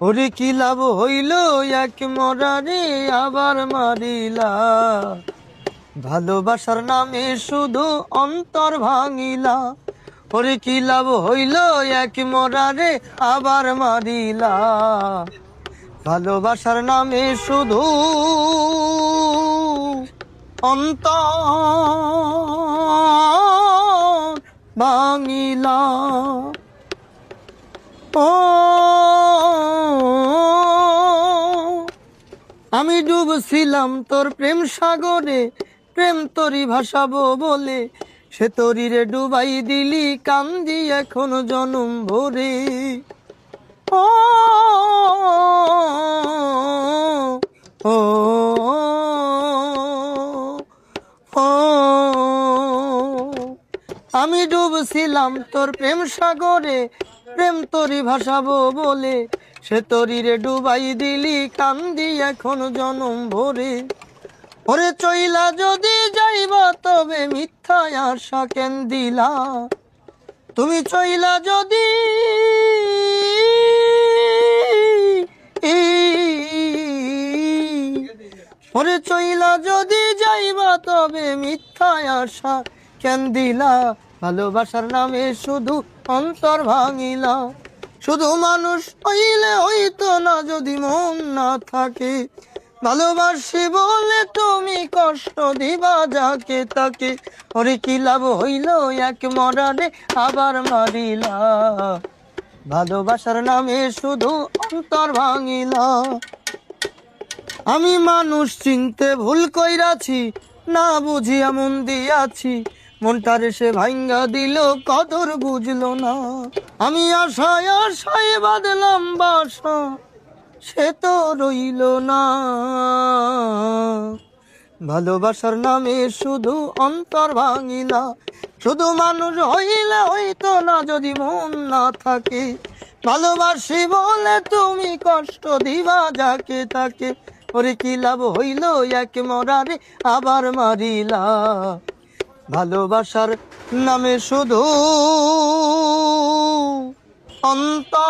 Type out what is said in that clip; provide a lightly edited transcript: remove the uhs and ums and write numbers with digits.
ওরে কি লাভ হইল এক মরারে আবার মারিলা, ভালোবাসার নামে শুধু অন্তর ভাঙিলা। ওরে কি লাভ হইল এক মরারে আবার মারিলা, ভালোবাসার নামে শুধু অন্তর ভাঙিলা। ও আমি ডুবছিলাম তোর প্রেম সাগরে, প্রেম তরি ভাসাবো বলে, সে তরিরে ডুবাই দিলি কান্দি এখন জনম ভরে। ও ও ও আমি ডুবছিলাম তোর প্রেম সাগরে, প্রেম তরি ভাসাবো বলে, সে তরিরে ডুবাই দিলি কান্দি এখন জনম ভরে। ওরে চইলা যদি যাইবা তবে মিথ্যা আশা কেন দিলা, তুমি চইলা যদি ওরে চইলা যদি যাইবা তবে মিথ্যা আশা কেন দিলা, ভালোবাসার নামে শুধু অন্তর ভাঙিলা। শুধু মানুষ হইলে হইতো না যদি মন না থাকে, ভালোবাসি বলে তুমি কষ্ট দিবা যাকে তাকে। ওরে কি লাভ হইল এক মরারে আবার মারিলা, ভালোবাসার নামে শুধু অন্তর ভাঙিলা। আমি মানুষ চিনতে ভুল কইরাছি, না বুঝিয়া মন দিয়াছি, মনটারে সে ভাঙ্গা দিল কদর বুঝলো না। আমি আশায় আশায় বাঁধলাম বাসা, সে তো রইল না, ভালোবাসার নামে শুধু অন্তর ভাঙিলা। শুধু মানুষ হইলে হইতো না যদি মন না থাকে, ভালোবাসি বলে তুমি কষ্ট দিবা যাকে তাকে। ওরে কি লাভ হইল এক মরারে আবার মারিলা, ভালোবাসার নামে শুধু অন্তর